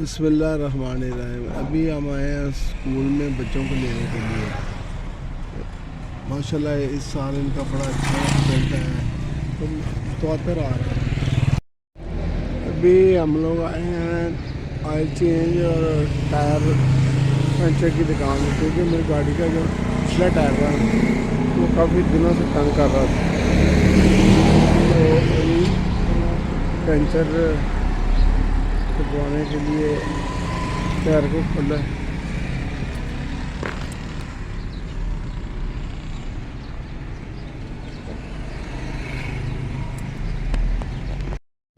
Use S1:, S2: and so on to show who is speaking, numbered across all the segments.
S1: بسم اللہ الرحمن الرحیم. ابھی ہم آئے ہیں اسکول میں بچوں کو لینے کے لیے. ماشاءاللہ اس سال ان کا بڑا اچھا رزلٹ ہے تو متواتر آ رہا ہے. ابھی ہم لوگ آئے ہیں آئل چینج اور ٹائر پنچر کی دکان میں، کیونکہ میری گاڑی کا جو پچھلا ٹائر تھا وہ کافی دنوں سے تنگ کر رہا تھا، تو ابھی پنچر چھپوانے کے لیے ٹائر کو کھولا ہے.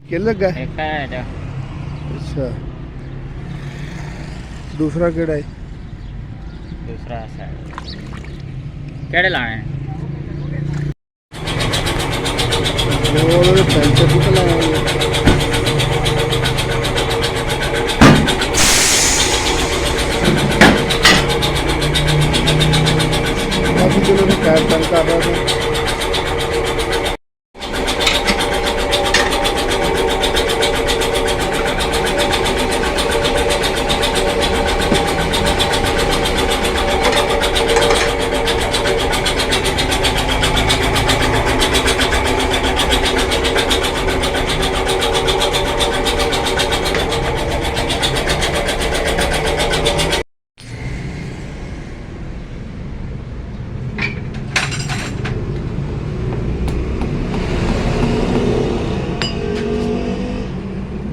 S1: کیا لگا ہے؟ اچھا، دوسرا کیڑا ہے؟
S2: دوسرا کیڑے لانے ہیں؟
S1: وہ پینچر بھی تو لگائیں گے. کافی دنوں سے ٹائر تنگ کر رہا تھا.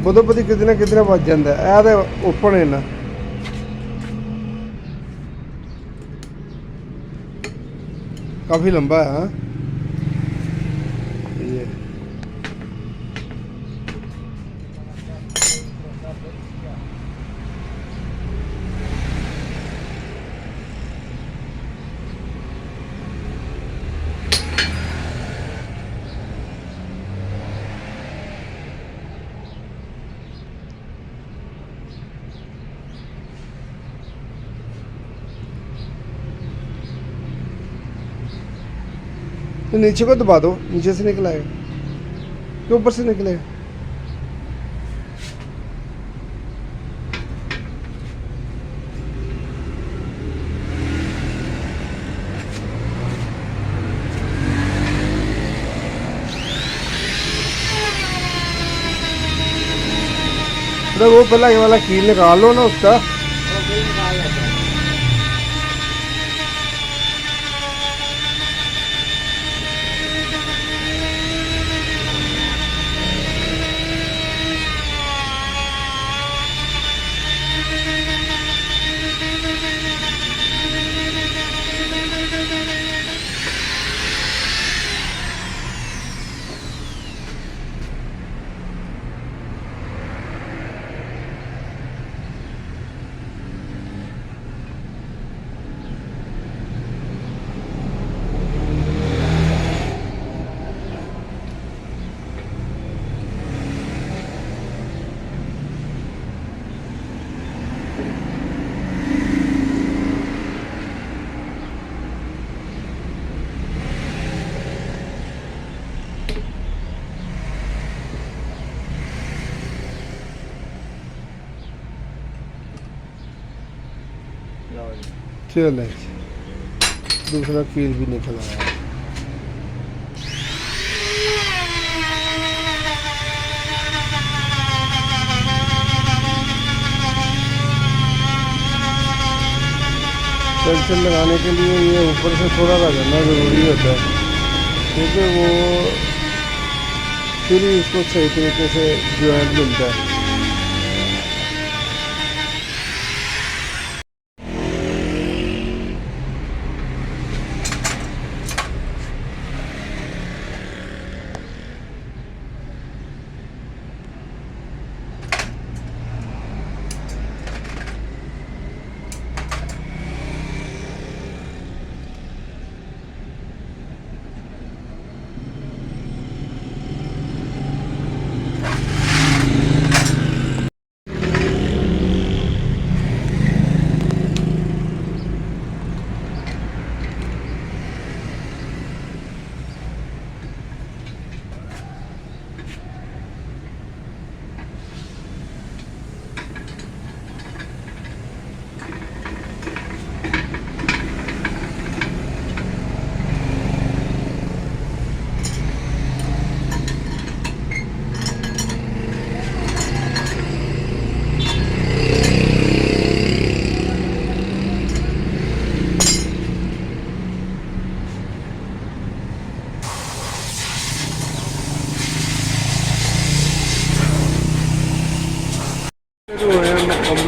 S1: بدو پتی کتنا بچ جاتا ہے. یہ تو اوپن ہے نا، کافی لمبا ہے. ہاں یہ تو نیچے کو دبا دو، نیچے سے نکل آئے گا کہ اوپر سے نکلے گا. وہ پہلا یہ والا کیل نکال لو نا اس کا. چل دوسرا کیل بھی نکل آیا. پینسل لگانے کے لیے یہ اوپر سے تھوڑا رگڑنا ضروری ہوتا ہے، کیونکہ وہ پھر ہی اس کو صحیح طریقے سے جوائنٹ ملتا ہے.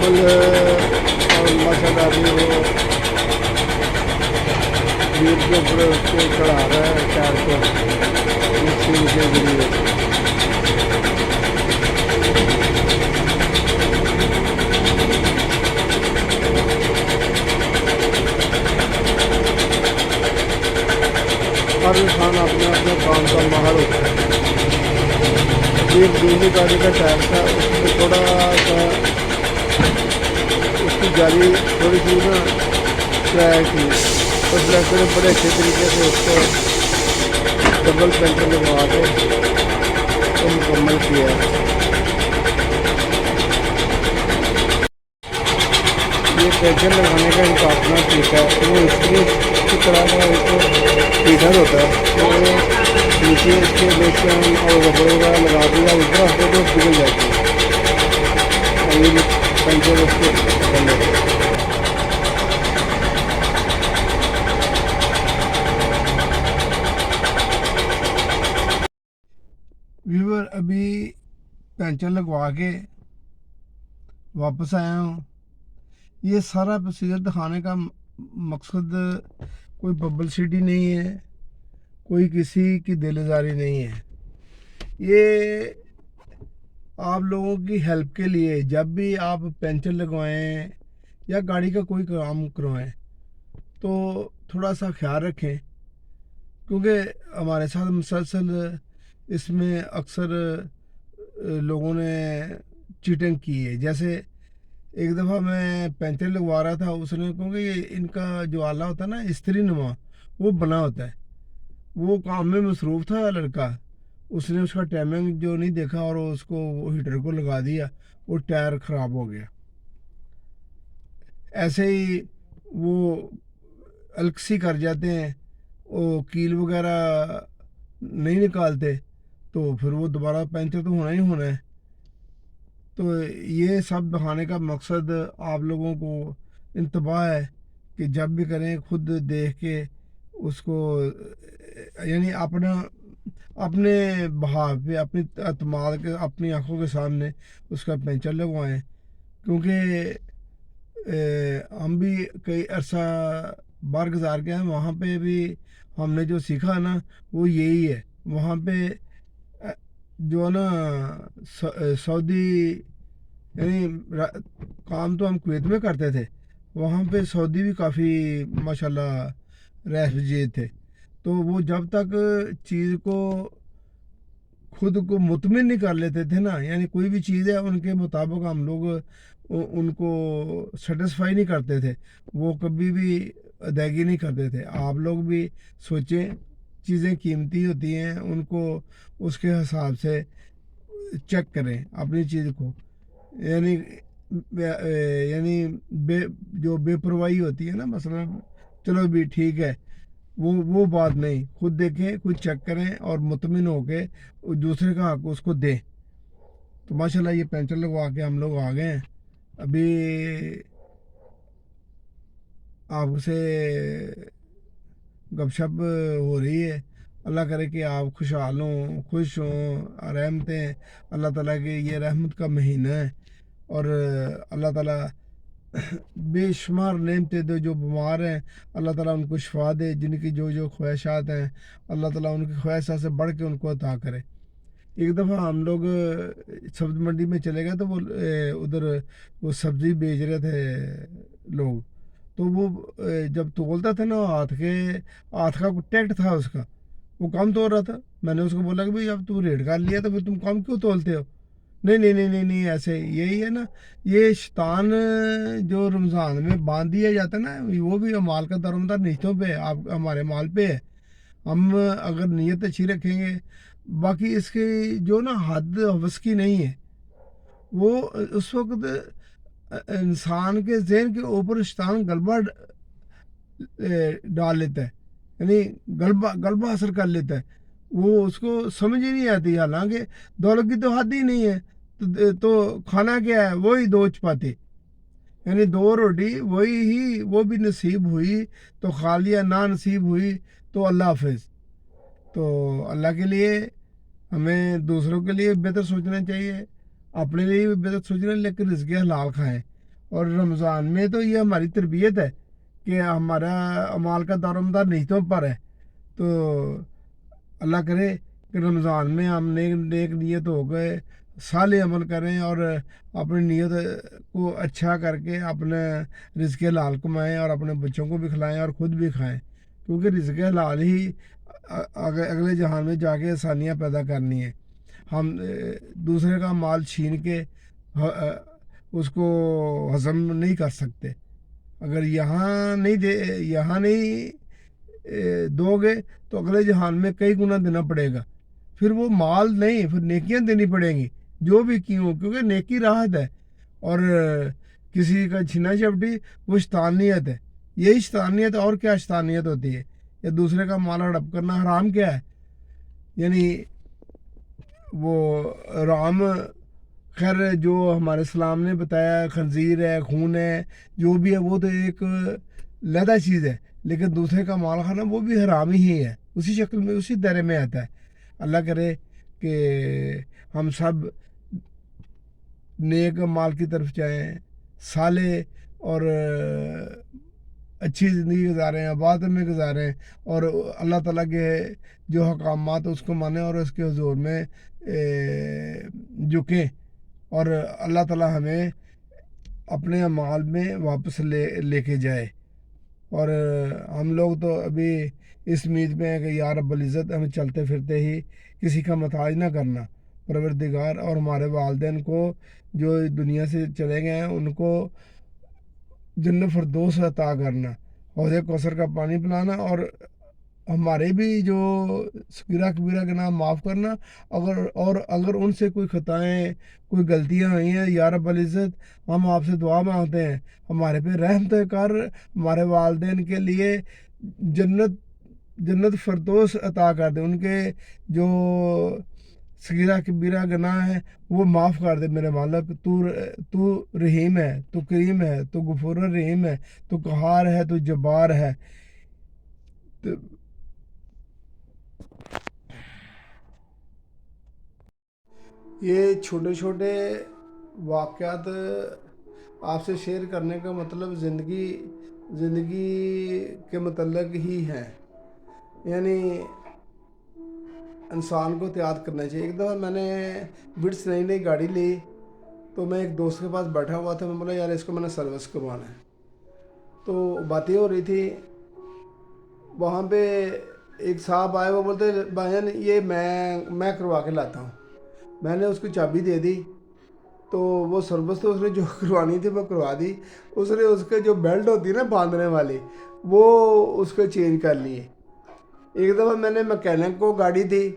S1: مکمل اور ماشاءاللہ ابھی وہ ویل کے اوپر اس کو چڑھا رہا ہے ٹائر کو مشین کے ذریعے سے۔ ہر انسان اپنے اپنے کام کا ماہر ہوتا ہے۔ ایک دوسری گاڑی کا ٹائر تھا، اس میں تھوڑا سا اس کی جالی تھوڑی سی نا ٹرائی تھی، اس لڑکے نے بڑے اچھے طریقے سے اس کو ڈبل پینٹر لگوا کے تو مکمل کیا ہے۔ یہ پینچر لگانے کا ان کا اپنا طریقہ ہے، وہ استری کی طرح کا ایک فیڈر ہوتا ہے، تو وہ نیچے اس کے بیچن اور ربڑ وغیرہ لگا دیا اوپر آتے تو پگھل جاتی ہے اور یہ پینچر اس کو پکڑ لیتے ہیں۔ ویور ابھی پینچر لگوا کے واپس آیا ہوں۔ یہ سارا پروسیجر دکھانے کا مقصد کوئی پبلسٹی نہیں ہے، کوئی کسی کی دل آزاری نہیں ہے، یہ آپ لوگوں کی ہیلپ کے لیے جب بھی آپ پینچر لگوائیں یا گاڑی کا کوئی کام کروائیں تو تھوڑا سا خیال رکھیں، کیونکہ ہمارے ساتھ مسلسل اس میں اکثر لوگوں نے چیٹنگ کی ہے۔ جیسے ایک دفعہ میں پینچر لگوا رہا تھا، اس نے کیونکہ یہ ان کا جو آلہ ہوتا ہے نا استری نما، وہ بنا ہوتا ہے، وہ کام میں مصروف تھا لڑکا، اس نے اس کا ٹائمنگ جو نہیں دیکھا اور اس کو وہ ہیٹر کو لگا دیا، وہ ٹائر خراب ہو گیا۔ ایسے ہی وہ الکسی کر جاتے ہیں، وہ کیل وغیرہ نہیں نکالتے تو پھر وہ دوبارہ پینچر تو ہونا ہی ہونا ہے۔ تو یہ سب دکھانے کا مقصد آپ لوگوں کو انتباہ ہے کہ جب بھی کریں خود دیکھ کے اس کو، یعنی اپنے بہاؤ پہ، اپنی اعتماد کے، اپنی آنکھوں کے سامنے اس کا پینچر لگوائیں، کیونکہ ہم بھی کئی عرصہ باہر گزار کے ہیں، وہاں پہ بھی ہم نے جو سیکھا نا وہ یہی ہے۔ وہاں پہ جو ہے نا سعودی، یعنی کام تو ہم کویت میں کرتے تھے، وہاں پہ سعودی بھی کافی ماشاءاللہ ریفیوجی تھے، تو وہ جب تک چیز کو خود کو مطمئن نہیں کر لیتے تھے نا، یعنی کوئی بھی چیز ہے ان کے مطابق ہم لوگ ان کو سیٹسفائی نہیں کرتے تھے، وہ کبھی بھی ادائیگی نہیں کرتے تھے۔ آپ لوگ بھی سوچیں، چیزیں قیمتی ہوتی ہیں، ان کو اس کے حساب سے چیک کریں اپنی چیز کو، یعنی جو بے پرواہی ہوتی ہے نا، مثلا چلو بھی ٹھیک ہے، وہ بات نہیں، خود دیکھیں، خود چیک کریں اور مطمئن ہو کے دوسرے کا حق اس کو دیں۔ تو ماشاءاللہ یہ پینچر لگوا کے ہم لوگ آ گئے ہیں، ابھی آپ سے گپ شپ ہو رہی ہے۔ اللہ کرے کہ آپ خوشحال ہوں، خوش ہوں، رحمتیں اللہ تعالیٰ کی، یہ رحمت کا مہینہ ہے، اور اللہ تعالیٰ بے شمار نعمتیں دے، جو بیمار ہیں اللہ تعالیٰ ان کو شفا دے، جن کی جو خواہشات ہیں اللہ تعالیٰ ان کی خواہشات سے بڑھ کے ان کو عطا کرے۔ ایک دفعہ ہم لوگ سبزی منڈی میں چلے گئے تو وہ ادھر وہ سبزی بیچ رہے تھے لوگ، تو وہ جب تولتا تھا نا، ہاتھ کا ٹیکٹ تھا اس کا، وہ کم تول رہا تھا۔ میں نے اس کو بولا کہ بھائی اب تم ریٹ کر لیا تو پھر تم کم کیوں تولتے ہو؟ نہیں ایسے یہی ہے نا، یہ شیطان جو رمضان میں باندھ دیا جاتا ہے نا، وہ بھی مال کا درمدار نیتوں پہ، آپ ہمارے مال پہ ہے۔ ہم اگر نیت اچھی رکھیں گے، باقی اس کی جو نا حد حوث کی نہیں ہے، وہ اس وقت انسان کے ذہن کے اوپر شیطان غلبہ ڈال لیتا ہے، یعنی غلبہ حاصل کر لیتا ہے، وہ اس کو سمجھ ہی نہیں آتی، حالانکہ دولت کی تو حد ہی نہیں ہے، تو کھانا کیا ہے؟ وہی 2 چپاتی، یعنی 2 روٹی، وہ بھی نصیب ہوئی تو کھا لیا، نہ نصیب ہوئی تو اللہ حافظ۔ تو اللہ کے لیے ہمیں دوسروں کے لیے بہتر سوچنا چاہیے، اپنے لیے بھی بہتر سوچنا، لیکن رزق حلال کھائیں، اور رمضان میں تو یہ ہماری تربیت ہے کہ ہمارا اعمال کا دار و مدار نیتوں پر ہے. تو اللہ کرے کہ رمضان میں ہم نیک نیت ہو گئے صالح عمل کریں اور اپنی نیت کو اچھا کر کے اپنے رزق حلال کمائیں اور اپنے بچوں کو بھی کھلائیں اور خود بھی کھائیں, کیونکہ رزق حلال ہی اگلے جہان میں جا کے آسانیاں پیدا کرنی ہے. ہم دوسرے کا مال چھین کے اس کو ہضم نہیں کر سکتے. اگر یہاں نہیں دو گے تو اگلے جہان میں کئی گنا دینا پڑے گا. پھر وہ مال نہیں, پھر نیکیاں دینی پڑیں گی جو بھی کیوں, کیونکہ نیکی راحت ہے اور کسی کا چھینا چپٹی وہ شیطانیت ہے. یہی شیطانیت اور کیا شیطانیت ہوتی ہے؟ یا دوسرے کا مال ہڑپ کرنا حرام کیا ہے؟ یعنی وہ رام خیر جو ہمارے اسلام نے بتایا خنزیر ہے, خون ہے, جو بھی ہے وہ تو ایک علیحدہ چیز ہے, لیکن دوسرے کا مال کھانا وہ بھی حرام ہی ہے, اسی شکل میں اسی دائرے میں آتا ہے. اللہ کرے کہ ہم سب نیک مال کی طرف جائیں, صالح اور اچھی زندگی گزاریں, آباد میں گزاریں اور اللہ تعالیٰ کے جو حکامات اس کو مانیں اور اس کے حضور میں جھکیں, اور اللہ تعالیٰ ہمیں اپنے اعمال میں واپس لے کے جائے. اور ہم لوگ تو ابھی اس امید میں ہیں کہ یا رب العزت ہمیں چلتے پھرتے ہی کسی کا محتاج نہ کرنا, پروردگار, اور ہمارے والدین کو جو دنیا سے چلے گئے ہیں ان کو جنت فردوس عطا کرنا, حوض کوثر کا پانی پلانا, اور ہمارے بھی جو صغیرہ کبیرہ گناہ معاف کرنا. اگر ان سے کوئی خطائیں کوئی غلطیاں ہوئی ہیں, یا رب العزت ہم آپ سے دعا مانگتے ہیں ہمارے پہ رحمت کر, ہمارے والدین کے لیے جنت فردوس عطا کر دے, ان کے جو صغیرہ کبیرہ گناہ ہیں وہ معاف کر دے. میرے مالک تو رحیم ہے, تو کریم ہے, تو غفور الرحیم ہے, تو قہار ہے, تو جبار ہے. یہ چھوٹے چھوٹے واقعات آپ سے شیئر کرنے کا مطلب زندگی کے متعلق ہی ہے. یعنی انسان کو احتیاط کرنا چاہیے. ایک دفعہ میں نے وٹس نئی گاڑی لی تو میں ایک دوست کے پاس بیٹھا ہوا تھا, میں بولا یار اس کو میں نے سروس کروانا ہے. تو باتیں ہو رہی تھی, وہاں پہ ایک صاحب آئے, وہ بولتے بھائی جان یہ میں کروا کے لاتا ہوں. میں نے اس کو چابی دے دی, تو وہ سروس تو اس نے جو کروانی تھی وہ کروا دی. اس نے اس کے جو بیلٹ ہوتی ہے نا باندھنے والی, وہ اس کو چینج کر لی. ایک دفعہ میں نے مکینک کو گاڑی دی,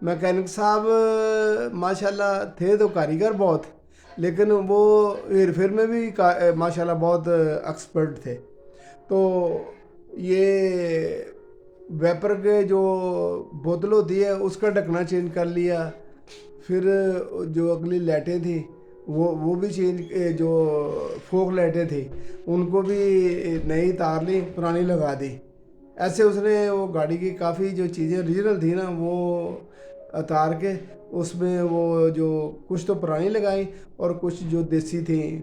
S1: مکینک صاحب ماشاءاللہ تھے تو کاریگر بہت, لیکن وہ ہیر پھیر میں بھی ماشاءاللہ بہت ایکسپرٹ تھے. تو یہ ویپر کے جو بوتل ہوتی ہے اس کا ڈھکنا چینج کر لیا. پھر جو اگلی لائٹیں تھیں وہ بھی چینج, جو فوک لائٹیں تھیں ان کو بھی نئی تار لی, پرانی لگا دی. ایسے اس نے وہ گاڑی کی کافی جو چیزیں اوریجنل تھیں نا وہ اتار کے اس میں وہ جو کچھ تو پرانی لگائی اور کچھ جو دیسی تھیں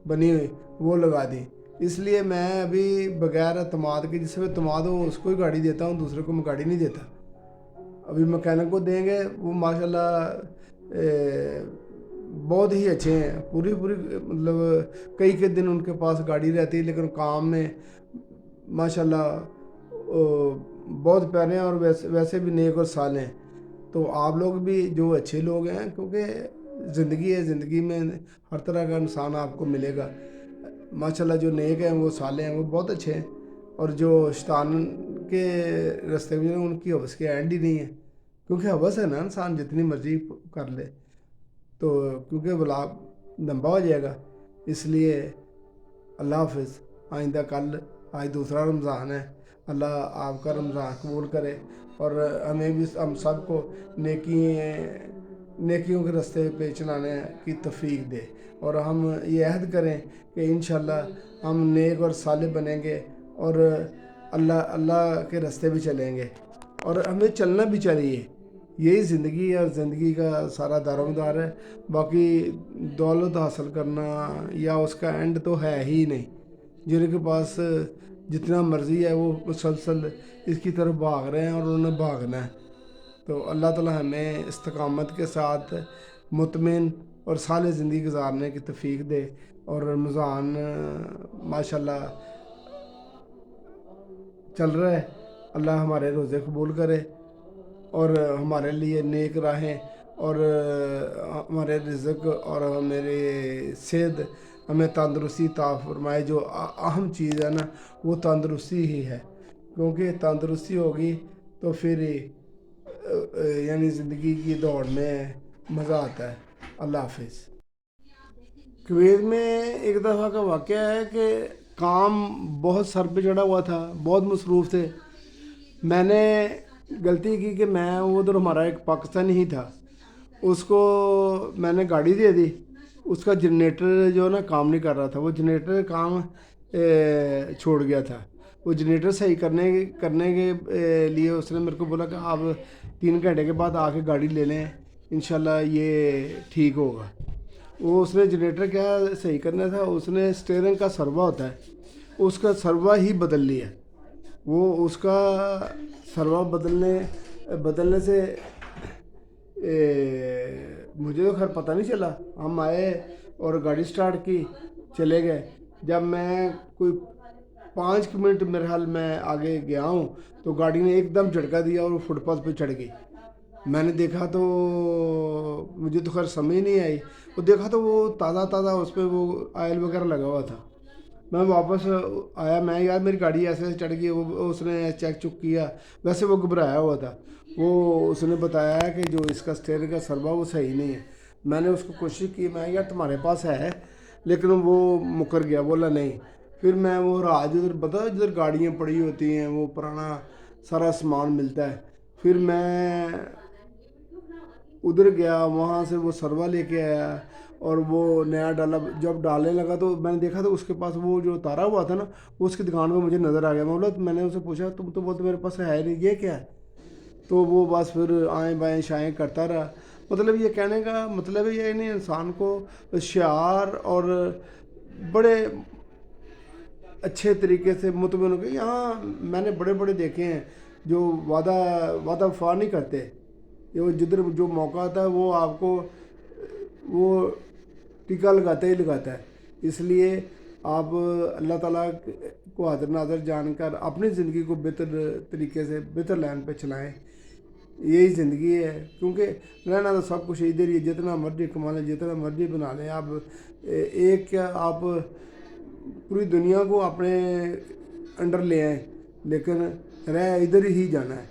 S1: بنی ہوئی وہ لگا دی. اس لیے میں ابھی بغیر اعتماد کے, جس میں اعتماد ہو اس کو ہی گاڑی دیتا ہوں, دوسرے کو میں گاڑی نہیں دیتا. ابھی مکینک کو دیں گے, وہ ماشاءاللہ بہت ہی اچھے ہیں, پوری مطلب کئی دن ان کے پاس گاڑی رہتی, لیکن کام میں ماشاءاللہ بہت پیارے ہیں اور ویسے بھی نیک اور صالح ہیں. تو آپ لوگ بھی جو اچھے لوگ ہیں, کیونکہ زندگی ہے, زندگی میں ہر طرح کا انسان آپ کو ملے گا. ماشاءاللہ جو نیک ہیں وہ صالح ہیں وہ بہت اچھے ہیں, اور جو شیطان کے راستے میں ان کی حوث کے اینڈ ہی نہیں ہے, کیونکہ حوث ہے نا انسان جتنی مرضی کر لے, تو کیونکہ بلاگ لمبا ہو جائے گا. اس لیے اللہ حافظ. آئندہ کل آج دوسرا رمضان ہے, اللہ آپ کا رمضان قبول کرے اور ہمیں بھی ہم سب کو نیکیوں کے راستے پہ چلانے کی توفیق دے, اور ہم یہ عہد کریں کہ انشاءاللہ ہم نیک اور صالح بنیں گے اور اللہ کے راستے بھی چلیں گے, اور ہمیں چلنا بھی چاہیے. یہی زندگی ہے اور زندگی کا سارا دار و مدار ہے. باقی دولت حاصل کرنا یا اس کا اینڈ تو ہے ہی نہیں. جن کے پاس جتنا مرضی ہے وہ مسلسل اس کی طرف بھاگ رہے ہیں اور انہوں نے بھاگنا ہے. تو اللہ تعالی ہمیں استقامت کے ساتھ مطمئن اور صالح زندگی گزارنے کی توفیق دے. اور رمضان ماشاءاللہ چل رہا ہے. اللہ ہمارے روزے قبول کرے اور ہمارے لیے نیک راہیں اور ہمارے رزق اور میرے صحت ہمیں تندرستی عطا فرمائے. جو اہم چیز ہے نا وہ تندرستی ہی ہے, کیونکہ تندرستی ہوگی تو پھر یعنی زندگی کی دوڑ میں مزہ آتا ہے. اللہ حافظ. کویت میں ایک دفعہ کا واقعہ ہے کہ کام بہت سر پہ چڑھا ہوا تھا, بہت مصروف تھے. میں نے غلطی کی کہ میں ادھر ہمارا ایک پاکستانی ہی تھا, اس کو میں نے گاڑی دے دی. اس کا جنریٹر جو نا کام نہیں کر رہا تھا, وہ جنریٹر کام چھوڑ گیا تھا. وہ جنریٹر صحیح کرنے کے لیے اس نے میرے کو بولا کہ آپ 3 گھنٹے کے بعد آ کے گاڑی لے لیں, انشاءاللہ یہ ٹھیک ہوگا. وہ اس نے جنریٹر کیا صحیح کرنا تھا, اس نے اسٹیئرنگ کا سروا ہوتا ہے, اس کا سروا ہی بدل لیا. وہ اس کا سروا بدلنے سے مجھے تو خیر پتہ نہیں چلا. ہم آئے اور گاڑی سٹارٹ کی, چلے گئے. جب میں کوئی 5 منٹ میرے حال میں آگے گیا ہوں تو گاڑی نے ایک دم جھٹکا دیا اور وہ فٹ پاتھ پہ چڑھ گئی. میں نے دیکھا تو مجھے تو خیر سمجھ نہیں آئی. وہ دیکھا تو وہ تازہ اس پہ وہ آئل وغیرہ لگا ہوا تھا. میں واپس آیا, میں یار میری گاڑی ایسے چڑھ گئی. وہ اس نے چیک کیا, ویسے وہ گھبرایا ہوا تھا. وہ اس نے بتایا کہ جو اس کا اسٹیئرنگ کا سروا وہ صحیح نہیں ہے. میں نے اس کو کوشش کی, میں یار تمہارے پاس ہے, لیکن وہ مکر گیا, بولا نہیں. پھر میں وہ راج ادھر جدھر گاڑیاں پڑی ہوتی ہیں وہ پرانا سارا سامان ملتا ہے. پھر میں ادھر گیا, وہاں سے وہ سروا لے کے آیا اور وہ نیا ڈالا. جب ڈالنے لگا تو میں نے دیکھا تو اس کے پاس وہ جو اتارا ہوا تھا نا وہ اس کی دکان پہ مجھے نظر آ گیا. میں نے اسے پوچھا تم تو بولتے میرے پاس ہے نہیں, یہ کیا ہے؟ تو وہ بس پھر آئیں بائیں شائیں کرتا رہا. مطلب یہ کہنے کا مطلب یہ نہیں, انسان کو ہوشیار اور بڑے اچھے طریقے سے مطمئن ہو گئے. یہاں میں نے بڑے دیکھے ہیں جو وعدہ وفا نہیں کرتے. یہ جدھر جو موقع آتا ہے وہ آپ کو وہ ٹیکا لگاتا ہے. اس لیے آپ اللہ تعالیٰ کو حاضر ناظر جان کر اپنی زندگی کو بہتر طریقے سے بہتر لائن پہ چلائیں. یہی زندگی ہے, کیونکہ رہنا تو سب کچھ ادھر ہی, جتنا مرضی کما لیں, جتنا مرضی بنا لیں. آپ پوری دنیا کو اپنے انڈر لے آئیں, لیکن رہ ادھر ہی جانا ہے.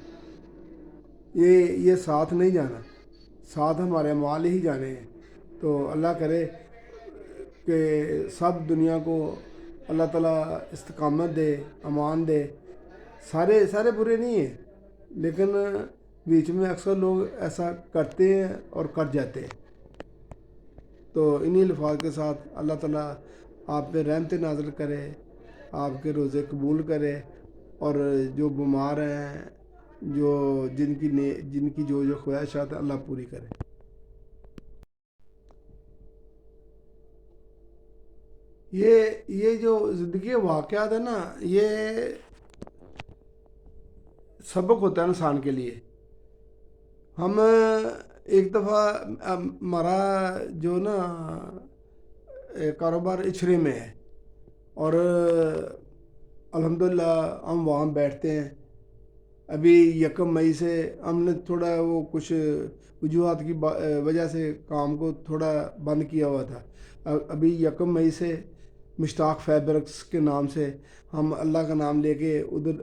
S1: یہ ساتھ نہیں جانا, ساتھ ہمارے اعمال ہی جانے ہیں. تو اللہ کرے کہ سب دنیا کو اللہ تعالیٰ استقامت دے, امان دے. سارے برے نہیں ہیں, لیکن بیچ میں اکثر لوگ ایسا کرتے ہیں اور کر جاتے ہیں. تو انہی الفاظ کے ساتھ اللہ تعالیٰ آپ پہ رحمت نازل کرے, آپ کے روزے قبول کرے, اور جو بیمار ہیں, جن کی جو خواہشات ہیں اللہ پوری کرے. یہ جو زندگی کے واقعات ہیں نا, یہ سبق ہوتا ہے انسان کے لیے. ہم ایک دفعہ ہمارا جو نا کاروبار اچھرے میں ہے اور الحمدللہ ہم وہاں بیٹھتے ہیں. ابھی 1 مئی سے ہم نے تھوڑا وہ کچھ وجوہات کی وجہ سے کام کو تھوڑا بند کیا ہوا تھا. ابھی 1 مئی سے مشتاق فیبرکس کے نام سے ہم اللہ کا نام لے کے ادھر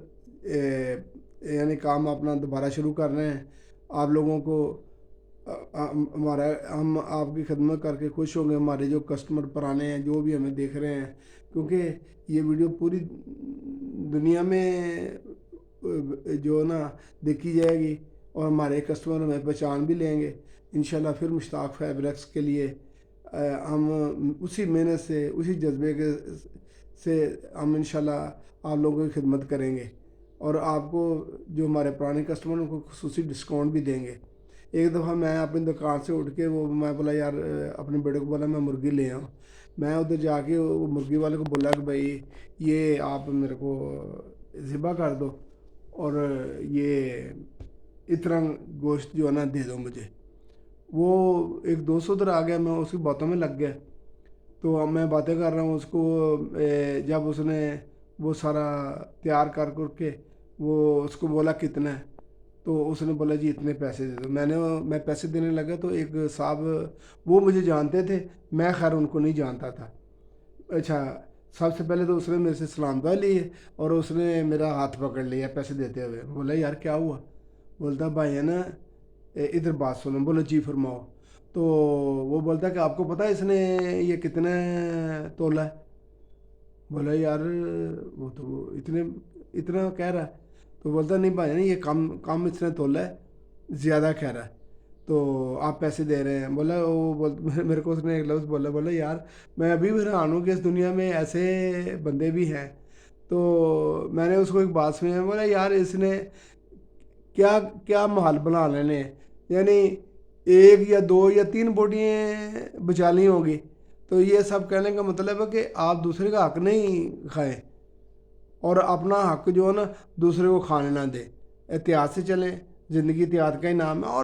S1: یعنی کام اپنا دوبارہ شروع کر رہے ہیں. آپ لوگوں کو ہم آپ کی خدمت کر کے خوش ہوں گے. ہمارے جو کسٹمر پرانے ہیں جو بھی ہمیں دیکھ رہے ہیں, کیونکہ یہ ویڈیو پوری دنیا میں جو نا دیکھی جائے گی اور ہمارے کسٹمر ہمیں پہچان بھی لیں گے انشاءاللہ. پھر مشتاق فیبرکس کے لیے ہم اسی محنت سے اسی جذبے سے ہم انشاءاللہ آپ لوگوں کی خدمت کریں گے, اور آپ کو جو ہمارے پرانے کسٹمر ان کو خصوصی ڈسکاؤنٹ بھی دیں گے. ایک دفعہ میں اپنی دکان سے اٹھ کے وہ میں بولا یار اپنے بیٹے کو بولا میں مرغی لے آؤں. میں ادھر جا کے وہ مرغی والے کو بولا کہ بھائی یہ آپ میرے کو ذبح کر دو اور یہ اتنا گوشت جو ہے نا دے دو مجھے. وہ ایک دوست ادھر آ گیا, میں اس کی باتوں میں لگ گیا. تو اب میں باتیں کر رہا ہوں اس کو, جب اس نے وہ سارا تیار کر کے وہ اس کو بولا کتنا ہے, تو اس نے بولا جی اتنے پیسے دے دو. میں پیسے دینے لگا تو ایک صاحب وہ مجھے جانتے تھے, میں خیر ان کو نہیں جانتا تھا. اچھا, سب سے پہلے تو اس نے میرے سے سلام دعا لی ہے اور اس نے میرا ہاتھ پکڑ لیا پیسے دیتے ہوئے. بولا یار کیا ہوا؟ بولتا بھائی ہے نا ادھر بات سنو. بولا جی فرماؤ. تو وہ بولتا کہ آپ کو پتہ ہے اس نے یہ کتنا تولا ہے؟ بولا یار وہ تو اتنا کہہ رہا ہے. تو بولتا نہیں بھائی نہیں, یہ کم اس نے تولا ہے, زیادہ کہہ رہا ہے, تو آپ پیسے دے رہے ہیں. بولا میرے کو اس نے ایک لفظ بولا یار میں ابھی بھی حیران ہوں کہ اس دنیا میں ایسے بندے بھی ہیں. تو میں نے اس کو ایک بات سنی, بولا یار اس نے کیا محل بنا لینے, یعنی ایک یا دو یا تین بوٹیاں بچا لی ہوں گی. تو یہ سب کہنے کا مطلب ہے کہ آپ دوسرے کا حق نہیں کھائیں اور اپنا حق جو ہے نا دوسرے کو کھانے نہ دیں. احتیاط سے چلیں, زندگی احتیاط کا ہی نام ہے. اور